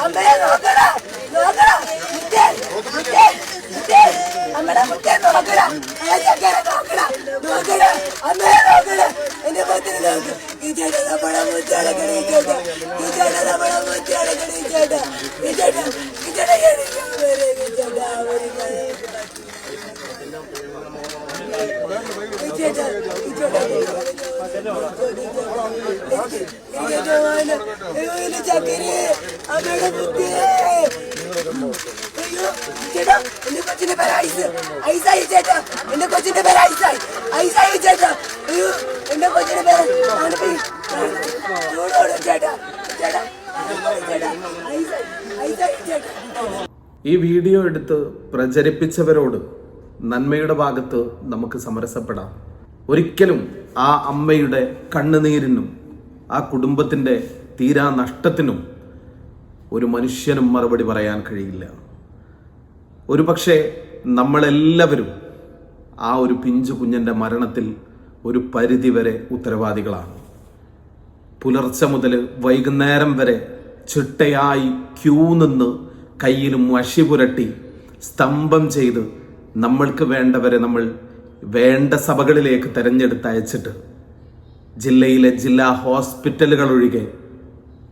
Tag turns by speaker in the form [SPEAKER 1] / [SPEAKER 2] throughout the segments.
[SPEAKER 1] അമ്മയെ നോക്കടാ, നോക്കടാ, അമ്മയുടെ മുത്തേ നോക്കടാ, ചക്കര നോക്കടാ, നോക്കടാ, അമ്മയെ നോക്കടാ, എന്റെ മുത്തിനെ നോക്ക്. ഈ ചേട്ടാ നമ്മുടെ മുത്തടക്കണ, ഈ ചേട്ടാ, ഈ ചേട്ടാ നമ്മുടെ മുത്തടക്കണ, ഈ ചേട്ടാ, ഈ ചേട്ടാ, ഈ ചേട്ടാ എനിക്ക് വരെ, ഈ ചേട്ടാ ചക്കരേ അമ്മയുടെ മുത്തേ. അയ്യോ ചേട്ടാ, എന്റെ കൊച്ചിന്റെ പേര് ഐസ്, ഐസായി ചേട്ടാ, എന്റെ കൊച്ചിന്റെ പേര് ഐസായി, ഐസായി ചേട്ടാ. അയ്യോ എന്റെ കൊച്ചിന്റെ പേര് ചൂടോട് ചേട്ടാ, ചേട്ടാ, ചേട്ടാ, ഐസായി, ഐസായി ചേട്ടാ.
[SPEAKER 2] ഈ വീഡിയോ എടുത്ത് പ്രചരിപ്പിച്ചവരോട് നന്മയുടെ ഭാഗത്ത് നമുക്ക് സമരസപ്പെടാം. ഒരിക്കലും ആ അമ്മയുടെ കണ്ണുനീരിനും ആ കുടുംബത്തിൻ്റെ തീരാ നഷ്ടത്തിനും ഒരു മനുഷ്യനും മറുപടി പറയാൻ കഴിയില്ല. ഒരു പക്ഷേ നമ്മളെല്ലാവരും ആ ഒരു പിഞ്ചു കുഞ്ഞൻ്റെ മരണത്തിൽ ഒരു പരിധിവരെ ഉത്തരവാദികളാണ്. പുലർച്ചെ മുതൽ വൈകുന്നേരം വരെ ചിട്ടയായി ക്യൂ നിന്ന് കയ്യിലും മഷി പുരട്ടി സ്തംഭം ചെയ്ത് നമ്മൾക്ക് വേണ്ടവരെ നമ്മൾ വേണ്ട സഭകളിലേക്ക് തെരഞ്ഞെടുത്തയച്ചിട്ട് ജില്ലയിലെ ജില്ലാ ഹോസ്പിറ്റലുകൾ ഒഴികെ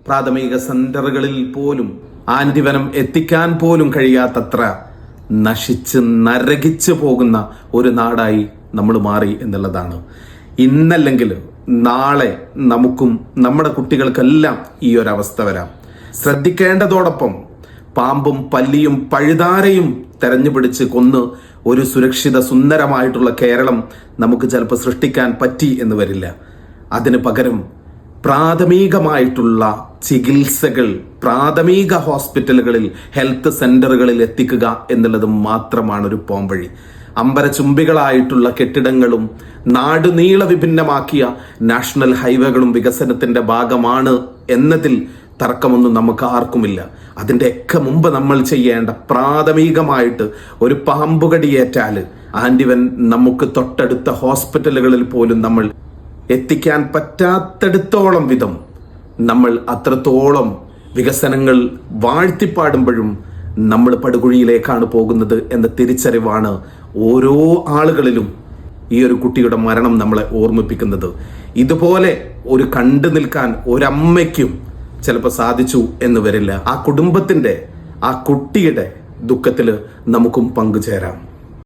[SPEAKER 2] പ്രാഥമിക സെന്ററുകളിൽ പോലും ആന്റിവനം എത്തിക്കാൻ പോലും കഴിയാത്തത്ര നശിച്ച് നരകിച്ചു പോകുന്ന ഒരു നാടായി നമ്മൾ മാറി എന്നുള്ളതാണ്. ഇന്നല്ലെങ്കിൽ നാളെ നമുക്കും നമ്മുടെ കുട്ടികൾക്കെല്ലാം ഈ ഒരു അവസ്ഥ വരാം. ശ്രദ്ധിക്കേണ്ടതോടൊപ്പം പാമ്പും പല്ലിയും പഴുതാരയും തെരഞ്ഞുപിടിച്ച് കൊന്ന് ഒരു സുരക്ഷിത സുന്ദരമായിട്ടുള്ള കേരളം നമുക്ക് ചിലപ്പോൾ സൃഷ്ടിക്കാൻ പറ്റി എന്ന് വരില്ല. അതിന് പകരം പ്രാഥമികമായിട്ടുള്ള ചികിത്സകൾ പ്രാഥമിക ഹോസ്പിറ്റലുകളിൽ, ഹെൽത്ത് സെന്ററുകളിൽ എത്തിക്കുക എന്നുള്ളത് മാത്രമാണ് ഒരു പോംവഴി. അമ്പരചുംബികളായിട്ടുള്ള കെട്ടിടങ്ങളും നാടുനീള വിഭിന്നമാക്കിയ നാഷണൽ ഹൈവേകളും വികസനത്തിന്റെ ഭാഗമാണ് എന്നതിൽ തർക്കമൊന്നും നമുക്ക് ആർക്കുമില്ല. അതിൻ്റെയൊക്കെ മുമ്പ് നമ്മൾ ചെയ്യേണ്ട പ്രാഥമികമായിട്ട് ഒരു പാമ്പുകടിയേറ്റാൽ ആന്റിവൻ നമുക്ക് തൊട്ടടുത്ത ഹോസ്പിറ്റലുകളിൽ പോലും നമ്മൾ എത്തിക്കാൻ പറ്റാത്തടുത്തോളം വിധം നമ്മൾ അത്രത്തോളം വികസനങ്ങൾ വാഴ്ത്തിപ്പാടുമ്പോഴും നമ്മൾ പടുകുഴിയിലേക്കാണ് പോകുന്നത് എന്ന തിരിച്ചറിവാണ് ഓരോ ആളുകളിലും ഈ ഒരു കുട്ടിയുടെ മരണം നമ്മളെ ഓർമ്മിപ്പിക്കുന്നത്. ഇതുപോലെ ഒരു കണ്ടു നിൽക്കാൻ ഒരമ്മയ്ക്കും ചിലപ്പോൾ സാധിച്ചു എന്ന് വരില്ല. ആ കുടുംബത്തിന്റെ, ആ കുട്ടിയുടെ ദുഃഖത്തിൽ നമുക്കും പങ്കുചേരാം.